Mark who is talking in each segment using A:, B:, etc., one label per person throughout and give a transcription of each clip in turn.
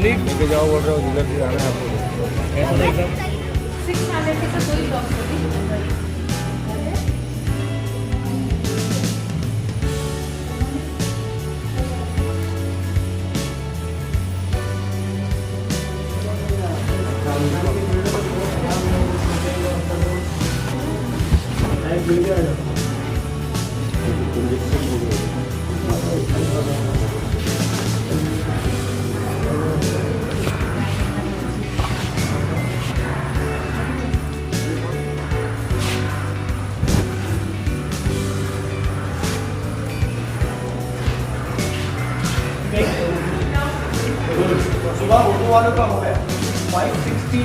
A: मालिक लेके जाओ बोल रहे हो, जिधर से जाना है आपको ऐसा नहीं एकदम
B: 600 के साथ 2 बॉक्स होगी।
C: सुबह उर्दू वालों का हो गया 560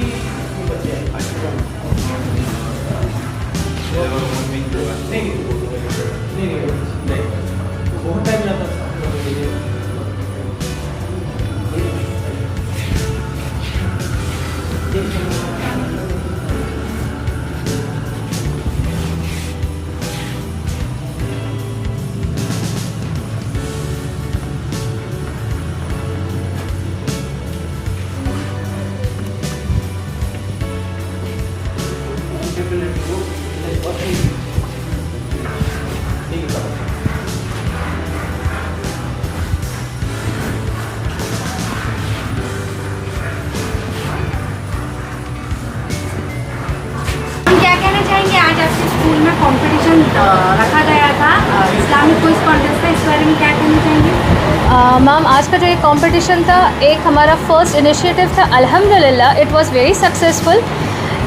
C: बच्चे हैं। नहीं बहुत टाइम जाता था।
B: आज आपके स्कूल में कंपटीशन रखा गया था, इस्लामिक क्विज कॉन्टेस्ट था, इस बारे में क्या कहना चाहेंगे?
D: मैम, आज का जो एक कंपटीशन था, एक हमारा फर्स्ट इनिशिएटिव था। अल्हम्दुलिल्लाह इट वाज वेरी सक्सेसफुल,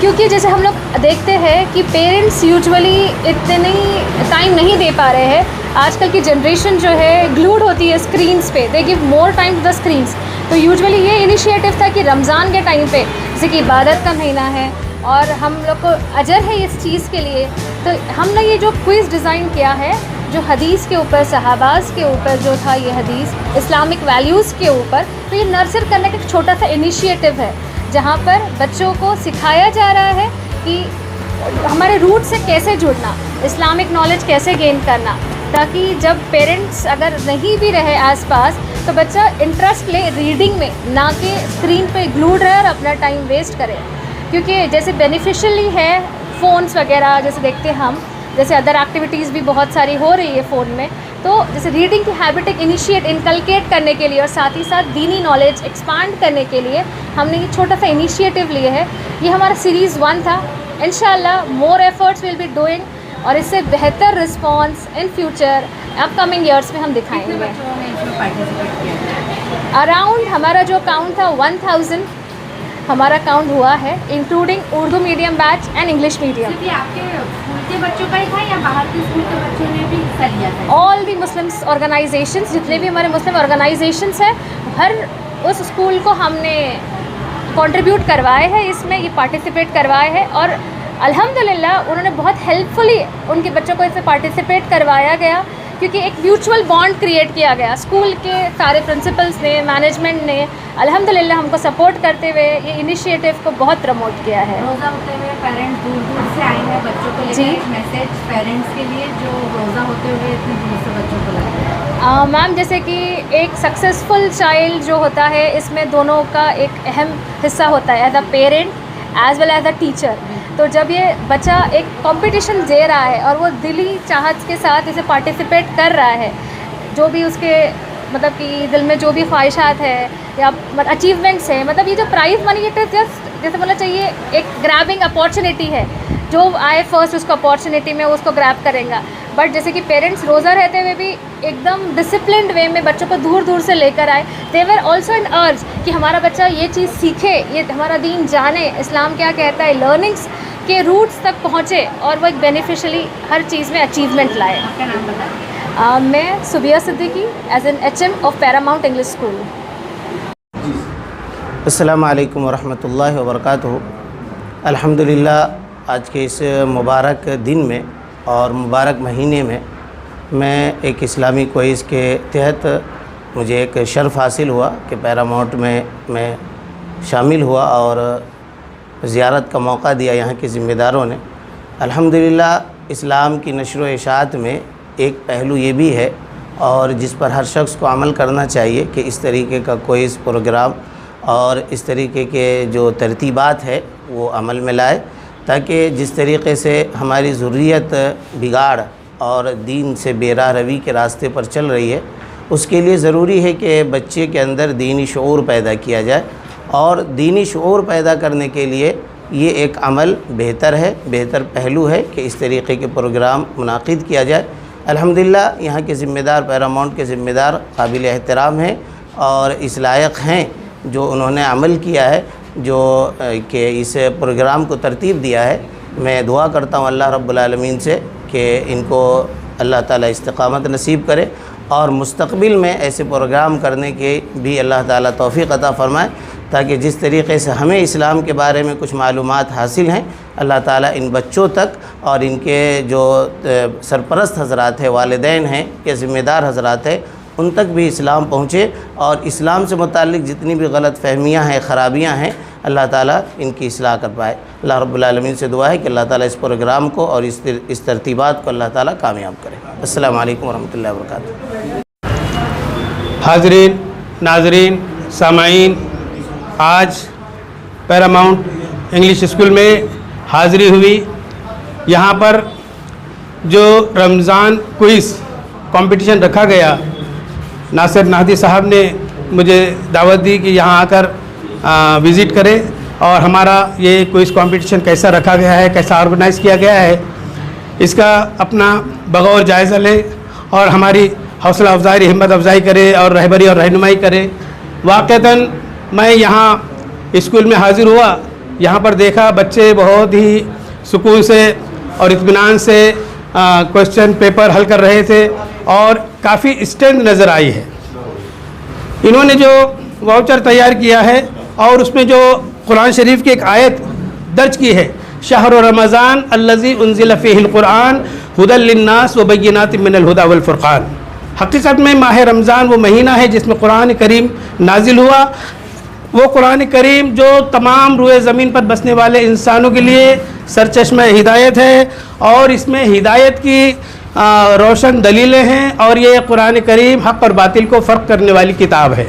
D: क्योंकि जैसे हम लोग देखते हैं कि पेरेंट्स यूजुअली इतनी टाइम नहीं दे पा रहे हैं। आजकल की जनरेशन जो है ग्लूड होती है स्क्रीन्स पे, they give more time to the screens. तो यूजुअली ये इनिशिएटिव था कि रमज़ान के टाइम पे, जैसे कि इबादत का महीना है और हम लोग को अजर है इस चीज़ के लिए, तो हमने ये जो क्विज़ डिज़ाइन किया है, जो हदीस के ऊपर, सहाबाज के ऊपर जो था ये हदीस, इस्लामिक वैल्यूज़ के ऊपर, तो ये नर्चर करने का एक छोटा सा इनिशिएटिव है, जहाँ पर बच्चों को सिखाया जा रहा है कि हमारे रूट से कैसे जुड़ना, इस्लामिक नॉलेज कैसे गेन करना, ताकि जब पेरेंट्स अगर नहीं भी रहे आसपास तो बच्चा इंटरेस्ट ले रीडिंग में, ना कि स्क्रीन पे ग्लूड रहे और अपना टाइम वेस्ट करे। क्योंकि जैसे बेनिफिशियली है फ़ोन्स वगैरह, जैसे देखते हैं हम, जैसे अदर एक्टिविटीज़ भी बहुत सारी हो रही है फ़ोन में, तो जैसे रीडिंग की हैबिट एक इनकलकेट करने के लिए और साथ ही साथ दीनी नॉलेज एक्सपांड करने के लिए हमने ये छोटा सा इनिशिएटिव लिए है। ये हमारा सीरीज़ 1 था। इंशाल्लाह more efforts will be doing और इससे बेहतर response in future upcoming years में हम दिखाएंगे। अराउंड हमारा जो काउंट था 1000 हमारा काउंट हुआ है, including Urdu medium batch and English medium.
B: आपके स्कूल के बच्चों का ही था या बाहर के स्कूल के बच्चों ने भी हिस्सा लिया था?
D: ऑल दी मुस्लिम्स ऑर्गेनाइजेशंस, जितने भी हमारे मुस्लिम ऑर्गेनाइजेशंस हैं, हर उस स्कूल को हमने कंट्रीब्यूट करवाए हैं, इसमें ये पार्टिसिपेट करवाए हैं और अल्हम्दुलिल्लाह उन्होंने बहुत हेल्पफुली उनके बच्चों को इसमें पार्टिसिपेट करवाया गया, क्योंकि एक म्यूचुअल बॉन्ड क्रिएट किया गया। स्कूल के सारे प्रिंसिपल्स ने, मैनेजमेंट ने अल्हम्दुलिल्लाह हमको सपोर्ट करते हुए ये इनिशिएटिव को बहुत प्रमोट किया है।
B: रोज़ा होते हुए पेरेंट्स दूर दूर से आए हैं बच्चों को लेकर, एक मैसेज पेरेंट्स के लिए जो रोज़ा होते हुए इतने दूर से बच्चों को लगा है।
D: मैम, जैसे कि एक सक्सेसफुल चाइल्ड जो होता है, इसमें दोनों का एक अहम हिस्सा होता है, as a parent as well as a teacher. तो जब ये बच्चा एक कंपटीशन दे रहा है और वो दिली चाहत के साथ इसे पार्टिसिपेट कर रहा है, जो भी उसके मतलब कि दिल में जो भी ख्वाहिशात है या अचीवमेंट्स है, मतलब ये जो प्राइज़ मनी, ये जस्ट जैसे बोलना चाहिए एक ग्रैबिंग अपॉर्चुनिटी है, जो आए फर्स्ट उसको अपॉर्चुनिटी में उसको ग्रैब करेगा। बट जैसे कि पेरेंट्स रोज़ा रहते हुए भी एकदम डिसिप्लिन्ड वे में बच्चों को दूर दूर से लेकर आए, दे वर ऑल्सो इन अर्ज कि हमारा बच्चा ये चीज़ सीखे, ये हमारा दीन जाने, इस्लाम क्या कहता है, लर्निंग्स के रूट्स तक पहुँचे और वो एक बेनिफिशली हर चीज़ में अचीवमेंट लाए।
B: आपका नाम बताएं।
D: मैं Subiya Siddiqui as an HM of Paramount English school.
E: अस्सलामु अलैकुम वरहमतुल्लाहि वबरकातुहू। अल्हम्दुलिल्लाह आज के इस मुबारक दिन में और मुबारक महीने में मैं एक इस्लामी क्विज़ के तहत मुझे एक शर्फ़ हासिल हुआ कि पैरामाउंट में मैं शामिल हुआ और ज़ियारत का मौका दिया यहाँ के ज़िम्मेदारों ने। अल्हम्दुलिल्लाह इस्लाम की नशर व इशाअत में एक पहलू ये भी है और जिस पर हर शख्स को अमल करना चाहिए कि इस तरीके का क्विज़ प्रोग्राम और इस तरीके के जो तरतीबात है वो अमल में लाए, ताकि जिस तरीके से हमारी ज़ुर्रियत बिगाड़ और दीन से बेराह रवी के रास्ते पर चल रही है, उसके लिए ज़रूरी है कि बच्चे के अंदर दीनी शऊर पैदा किया जाए। और दीनी शऊर पैदा करने के लिए ये एक अमल बेहतर है, बेहतर पहलू है कि इस तरीके के प्रोग्राम मुनाकिद किया जाए। अल्हम्दुलिल्लाह यहाँ के ज़िम्मेदार, पैरामाउंट के ज़िम्मेदार काबिल एहतराम हैं और इस लायक हैं जो उन्होंने अमल किया है, जो कि इस प्रोग्राम को तरतीब दिया है। मैं दुआ करता हूँ अल्लाह रब्बुल आलमीन से कि इनको अल्लाह ताला इस्तिक़ामत नसीब करे और मुस्तक़बिल में ऐसे प्रोग्राम करने के भी अल्लाह ताला तौफ़ीक़ अता फ़रमाए, ताकि जिस तरीके से हमें इस्लाम के बारे में कुछ मालूमात हासिल हैं, अल्लाह ताला इन बच्चों तक और इनके जो सरपरस्त हज़रात हैं, वालिदैन हैं या ज़िम्मेदार हज़रात हैं, उन तक भी इस्लाम पहुँचे और इस्लाम से मुताल्लिक़ जितनी भी गलत फहमियाँ हैं, ख़राबियाँ हैं, अल्लाह ताला इनकी इस्लाह कर पाए। अल्लाह रब्बुल आलमीन से दुआ है कि अल्लाह ताला इस प्रोग्राम को और इस तरतीबात को अल्लाह ताला कामयाब करे। अस्सलामु अलैकुम वरहमतुल्लाहि वबरकातुहू।
F: हाज़रीन, नाज़रीन, सामाईन, आज पैरामाउंट इंग्लिश स्कूल में हाज़िरी हुई। यहाँ पर जो रमज़ान क्विज़ कंपटीशन रखा गया, नासिर नाहदी साहब ने मुझे दावत दी कि यहाँ आकर विज़िट करें और हमारा ये क्विज़ कंपटीशन कैसा रखा गया है, कैसा ऑर्गेनाइज़ किया गया है, इसका अपना बगौर जायज़ा लें और हमारी हौसला अफजाई, हिम्मत अफजाई करे और रहबरी और रहनुमाई करे। वाक़तन मैं यहाँ स्कूल में हाज़िर हुआ, यहाँ पर देखा बच्चे बहुत ही सुकून से और इत्मीनान से क्वेश्चन पेपर हल कर रहे थे और काफ़ी स्ट्रेंथ नज़र आई है। इन्होंने जो वाउचर तैयार किया है और उसमें जो कुरान शरीफ की एक आयत दर्ज की है, शहर रमज़ान अल्लज़ी उन्ज़िल फ़ीहिल कुरान हुदल लिन्नास व बय्यिनातिम मिनल हुदा वल फ़ुरक़ान। हकीकत में माह रमज़ान वो महीना है जिसमें कुरान करीम नाजिल हुआ। वो कुरान करीम जो तमाम रुए ज़मीन पर बसने वाले इंसानों के लिए सरचश्मा हिदायत है और इसमें हिदायत की रोशन दलीलें हैं और ये कुरान करीम हक़ और बातिल को फ़र्क करने वाली किताब है।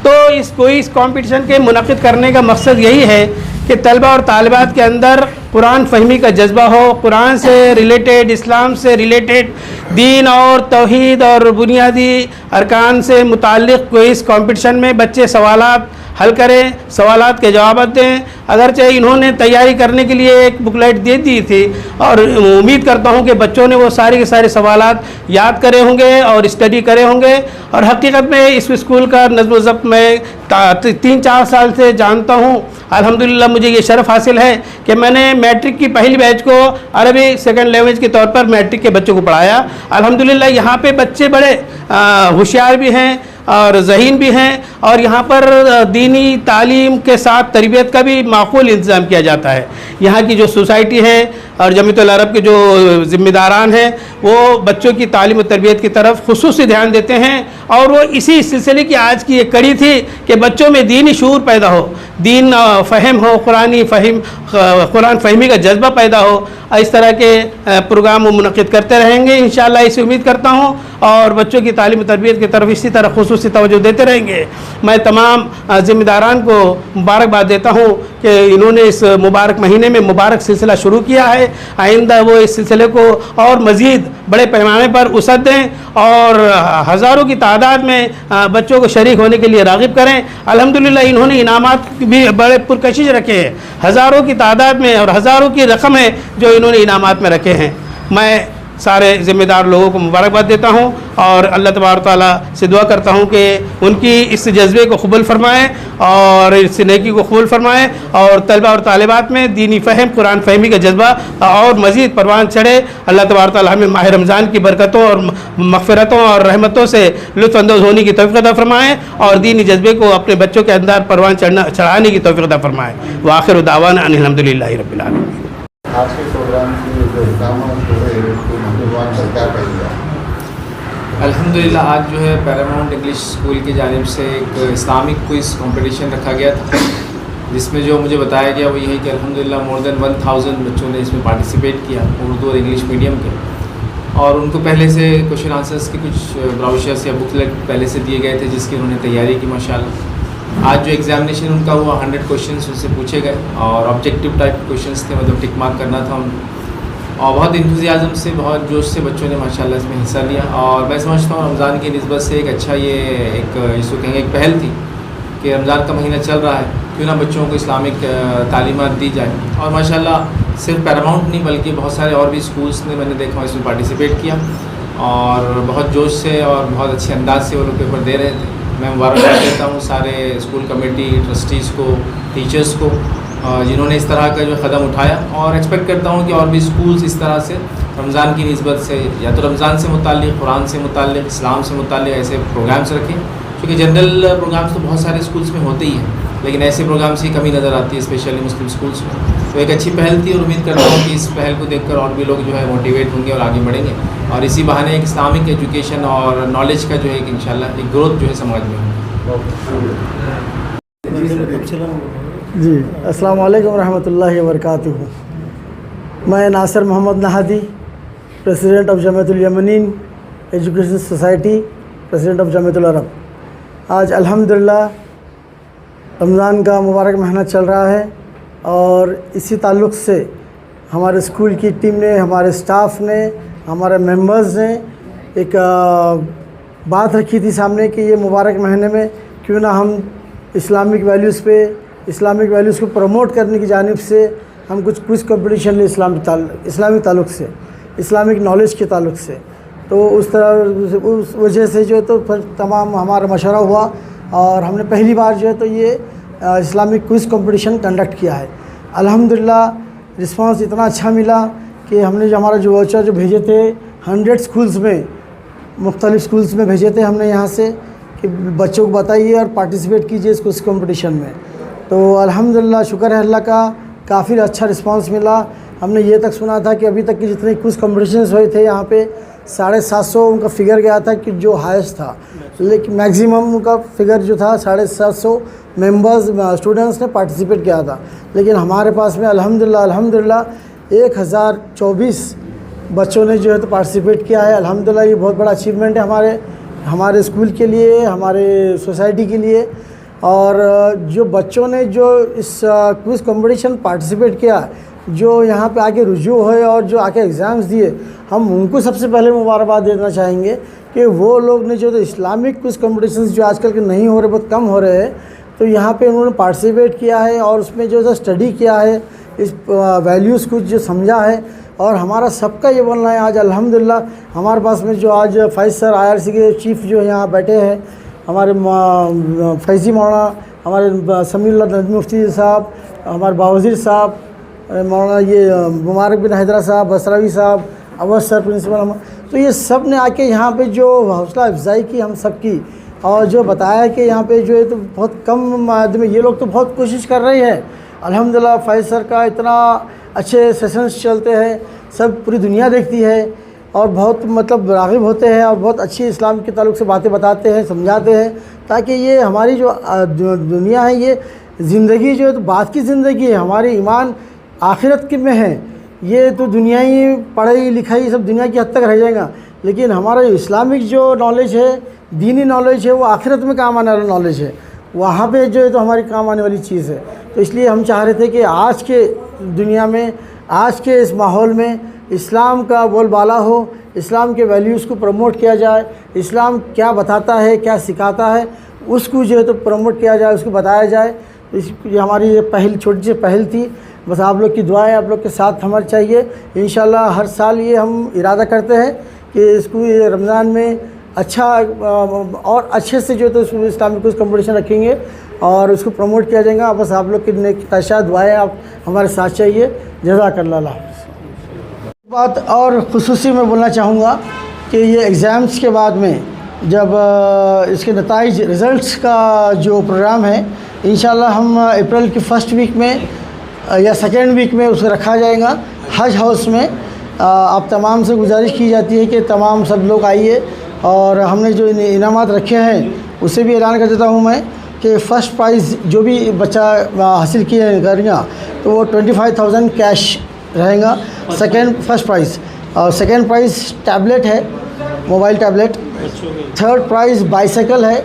F: तो इस कंपटीशन के मुनक़िद करने का मकसद यही है कि तलबा और तालिबात के अंदर कुरान फ़हमी का जज्बा हो, कुरान से रिलेटेड, इस्लाम से रिलेटेड, दीन और तौहीद और बुनियादी अरकान से मुताल्लिक़ क्विज़ कंपटीशन में बच्चे सवालात हल करें, सवालात के जवाब दें। अगरचे इन्होंने तैयारी करने के लिए एक बुकलेट दे दी थी और उम्मीद करता हूँ कि बच्चों ने वो सारे के सारे सवालात याद करे होंगे और स्टडी करे होंगे। और हकीकत में इस स्कूल का नज़्म व ज़ब्त मैं 3-4 साल से जानता हूँ। अल्हम्दुलिल्लाह मुझे ये शरफ़ हासिल है कि मैंने मैट्रिक की पहली बैच को अरबी सेकंड लैंग्वेज के तौर पर मैट्रिक के बच्चों को पढ़ाया। अल्हम्दुलिल्लाह यहाँ पे बच्चे बड़े होशियार भी हैं और ज़हीन भी हैं और यहाँ पर दीनी तालीम के साथ तरबियत का भी माकूल इंतज़ाम किया जाता है। यहाँ की जो सोसाइटी है और जमीयतुल अरब के जो ज़िम्मेदारान हैं वो बच्चों की तालीम और तरबियत की तरफ ख़ुसूसी ध्यान देते हैं और वो इसी सिलसिले की आज की एक कड़ी थी कि बच्चों में दीनी शऊर पैदा हो, दीन फ़हम हो, कुरान फ़हमी का जज्बा पैदा हो। इस तरह के प्रोग्राम वो मुनक़िद करते रहेंगे इंशाअल्लाह, इसी उम्मीद करता हूँ और बच्चों की तालीम और तरबियत की तरफ इसी तरह ख़ुसूसी तवज्जो देते रहेंगे। मैं तमाम ज़िम्मेदारान को मुबारकबाद देता हूँ कि इन्होंने इस मुबारक महीने में मुबारक सिलसिला शुरू किया है। आइंदा वो इस सिलसिले को और मज़ीद बड़े पैमाने पर वसअत दें और हज़ारों की तादाद में बच्चों को शरीक होने के लिए राग़िब करें। अल्हम्दुलिल्लाह इन्होंने इनामात भी बड़े पुरकशिश रखे हैं, हज़ारों की तादाद में और हज़ारों की रकम है जो इन्होंने इनामात में रखे हैं। मैं सारे ज़िम्मेदार लोगों को मुबारकबाद देता हूँ और अल्लाह तबारक तआला से दुआ करता हूँ कि उनकी इस जज्बे को कबूल फरमाएँ और इस नेकी को कबूल फरमाएँ और तलबा और तालिबात में दीनी फ़हम, कुरान फ़हमी का जज्बा और मज़ीद परवान चढ़े। अल्लाह तबारक तआला हमें माह रमज़ान की बरकतों और मग़फ़िरतों और रहमतों से लुत्फ़अंदोज़ होने की तौफ़ीक़ अता फ़रमाएँ और दीनी जज्बे को अपने बच्चों के अंदर परवान चढ़ाने की तौफ़ीक़ अता फ़रमाएँ। व आखिर दावाना अनिल हम्दुलिल्लाहि रब्बिल आलमीन।
G: आज के प्रोग्राम की जो इक़ामा सरकार करेगा।
A: अल्हम्दुलिल्लाह आज जो है पैरामाउंट इंग्लिश स्कूल की जानिब से एक इस्लामिक क्विज़ कंपटीशन रखा गया था, जिसमें जो मुझे बताया गया वो यही कि अल्हम्दुलिल्लाह मोर देन 1000 बच्चों ने इसमें पार्टिसिपेट किया, उर्दू और इंग्लिश मीडियम के। और उनको पहले से क्वेश्चन आंसर्स के कुछ ब्राउशर्स या बुकलेट पहले से दिए गए थे जिसकी उन्होंने तैयारी की माशाल्लाह। आज जो एग्जामिनेशन उनका हुआ 100 क्वेश्चंस उनसे पूछे गए और ऑब्जेक्टिव टाइप क्वेश्चंस थे, मतलब टिक मार्क करना था उनको। और बहुत इंथुजियाज़म से, बहुत जोश से बच्चों ने माशाल्लाह इसमें हिस्सा लिया। और मैं समझता हूँ रमज़ान की निस्बत से एक अच्छा ये इसको कहेंगे एक पहल थी कि रमज़ान का महीना चल रहा है, क्यों ना बच्चों को इस्लामिक तालीमात दी जाए। और माशाल्लाह सिर्फ पैरामाउंट नहीं बल्कि बहुत सारे और भी स्कूल्स ने, मैंने देखा इसमें पार्टिसिपेट किया और बहुत जोश से और बहुत अच्छे अंदाज से वो लोग पेपर दे रहे थे। मैं मुबारकबाद देता हूँ सारे स्कूल कमेटी, ट्रस्टीज़ को, टीचर्स को, जिन्होंने इस तरह का जो कदम उठाया। और एक्सपेक्ट करता हूँ कि और भी स्कूल्स इस तरह से रमज़ान की निस्बत से या तो रमज़ान से मुताल्लिक़, कुरान से मुताल्लिक़, इस्लाम से मुताल्लिक़ ऐसे प्रोग्राम्स रखें, क्योंकि जनरल प्रोग्राम्स तो बहुत सारे स्कूल्स में होते ही हैं, लेकिन ऐसे प्रोग्राम्स की कमी नज़र आती है स्पेशली मुस्लिम स्कूल्स में। तो एक अच्छी पहल थी और उम्मीद करता हूँ कि इस पहल को देखकर और भी लोग जो है मोटिवेट होंगे और आगे बढ़ेंगे और इसी बहाने एक इस्लामिक एजुकेशन और नॉलेज का जो है कि इंशाल्लाह एक ग्रोथ जो है समाज में
H: जी। अस्सलाम वालेकुम रहमतुल्लाहि व बरकातुहू। मैं Nasir Mohammad Nahadi, president of Jamiatul Yamanin education society, president of Jamiatul Arab. आज अल्हम्दुलिल्लाह रमज़ान का मुबारक महीना चल रहा है और इसी ताल्लुक़ से हमारे स्कूल की टीम ने, हमारे स्टाफ ने, हमारे मेंबर्स ने एक बात रखी थी सामने कि ये मुबारक महीने में क्यों ना हम इस्लामिक वैल्यूज़ पे, इस्लामिक वैल्यूज़ को प्रमोट करने की जानिब से हम कुछ क्विज़ कंपटीशन ले इस्लामिक ताल्लुक़ से, इस्लामिक नॉलेज के ताल्लुक़ से। तो उस तरह उस वजह से जो है तो फिर तमाम हमारा मशवरा हुआ और हमने पहली बार जो है तो ये इस्लामिक क्विज़ कंपटीशन कंडक्ट किया है। अल्हम्दुलिल्लाह रिस्पांस इतना अच्छा मिला कि हमने जो हमारा जो वाउचर जो भेजे थे 100 स्कूल्स में, मुख्तलिफ़ स्कूल्स में भेजे थे हमने यहाँ से कि बच्चों को बताइए और पार्टिसिपेट कीजिए इस क्विज़ कंपटीशन में। तो अल्हम्दुलिल्लाह शुक्र है अल्लाह का, काफ़ी अच्छा रिस्पांस मिला। हमने ये तक सुना था कि अभी तक के जितने क्विज़ कंपटीशंस हुए थे यहाँ पे 750 उनका फ़िगर गया था कि जो हाईएस्ट था, लेकिन मैक्सिमम उनका फ़िगर जो था 750 मेंबर्स स्टूडेंट्स ने पार्टिसिपेट किया था। लेकिन हमारे पास में अल्हम्दुलिल्लाह 1024 बच्चों ने जो है तो पार्टिसिपेट किया है। अल्हम्दुलिल्लाह ये बहुत बड़ा अचीवमेंट है हमारे स्कूल के लिए, हमारे सोसाइटी के लिए। और जो बच्चों ने जो इस क्विज़ कंपटीशन पार्टिसिपेट किया, जो यहाँ पे आके रुजू हुए और जो आके एग्ज़ाम्स दिए, हम उनको सबसे पहले मुबारकबाद देना चाहेंगे कि वो लोग ने जो तो इस्लामिक क्विज़ कंपटीशंस जो आजकल के नहीं हो रहे, बहुत कम हो रहे हैं, तो यहाँ पे उन्होंने पार्टिसिपेट किया है और उसमें जो है स्टडी किया है, इस वैल्यूज़ को जो समझा है। और हमारा सबका ये बोलना है आज अल्हम्दुलिल्लाह हमारे पास में जो आज फैज़ सर IRC के चीफ़ जो यहाँ बैठे हैं, हमारे फैज़ी मौलाना, हमारे समीउल्लाह नदवी मुफ्ती साहब, हमारे बावज़ीर साहब, मौलाना ये मुबारक बिन हैदरा साहब, बसरावी साहब, अवध सर प्रिंसिपल, तो ये सब ने आके यहाँ पे जो हौसला अफजाई की हम सब की और जो बताया कि यहाँ पे जो है तो बहुत कम आदमी, ये लोग तो बहुत कोशिश कर रहे हैं। अल्हम्दुलिल्लाह फैज़ सर का इतना अच्छे सेशंस चलते हैं, सब पूरी दुनिया देखती है और बहुत मतलब राग़िब होते हैं और बहुत अच्छी इस्लाम के ताल्लुक़ से बातें बताते हैं, समझाते हैं, ताकि ये हमारी जो दुनिया है, ये ज़िंदगी जो है तो बात की ज़िंदगी है, हमारी ईमान आखिरत के में है। ये तो दुनिया ही पढ़ाई लिखाई सब दुनिया की हद तक रह जाएगा, लेकिन हमारा जो इस्लामिक जो नॉलेज है, दीनी नॉलेज है, वो आखिरत में काम आने वाला नॉलेज है, वहाँ पे जो है तो हमारी काम आने वाली चीज़ है। तो इसलिए हम चाह रहे थे कि आज के दुनिया में, आज के इस माहौल में इस्लाम का बोलबाला हो, इस्लाम के वैल्यूज़ को प्रमोट किया जाए, इस्लाम क्या बताता है, क्या सिखाता है, उसको जो है तो प्रमोट किया जाए, उसको बताया जाए। ये हमारी ये पहल, छोटी सी पहल थी। बस आप लोग की दुआएं आप लोग के साथ हमारे चाहिए। इंशाल्लाह हर साल ये हम इरादा करते हैं कि इसको ये रमज़ान में अच्छा और अच्छे से जो है तो इस्लामिक क्विज़ कंपटीशन रखेंगे और उसको प्रमोट किया जाएगा। बस आप लोग की ताशा दुआएं आप हमारे साथ चाहिए। जज़ाकल्लाह। बात और ख़ुसूसी मैं बोलना चाहूँगा कि ये एग्ज़ाम्स के बाद में जब इसके नताइज रिज़ल्ट्स का जो प्रोग्राम है, इंशाल्लाह हम अप्रैल की फ़र्स्ट वीक में या सेकेंड वीक में उसे रखा जाएगा हज हाउस में। आप तमाम से गुजारिश की जाती है कि तमाम सब लोग आइए और हमने जो इनामात रखे हैं उससे भी ऐलान कर देता हूँ मैं कि फ़र्स्ट प्राइज़ जो भी बच्चा हासिल किए हैं गाड़ियाँ, तो वो 25,000 कैश रहेगा फर्स्ट प्राइज़। और सेकेंड प्राइज़ टैबलेट है, mobile tablet. Third prize bicycle है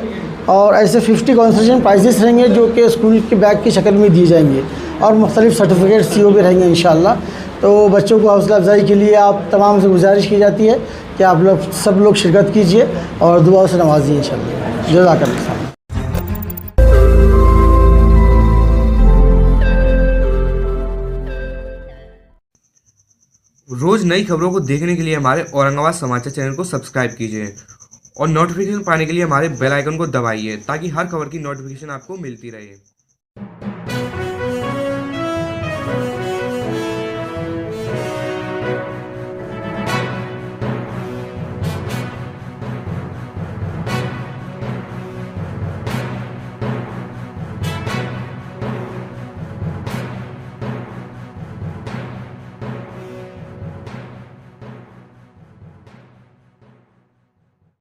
H: और ऐसे 50 कंसेशन प्राइजेस रहेंगे जो कि स्कूल के बैग की शक्ल में दिए जाएंगे और मुख्तलिफ सर्टिफिकेट CO भी रहेंगे इंशाअल्लाह। तो बच्चों को हौसला अफजाई के लिए आप तमाम से गुजारिश की जाती है कि आप लोग सब लोग शिरकत कीजिए और दुआ से नवाजिए इंशाअल्लाह। जज़ाकल्लाह।
I: रोज़ नई खबरों को देखने के लिए हमारे औरंगाबाद समाचार चैनल को सब्सक्राइब कीजिए और नोटिफिकेशन पाने के लिए हमारे बेल आइकन को दबाइए ताकि हर खबर की नोटिफिकेशन आपको मिलती रहे।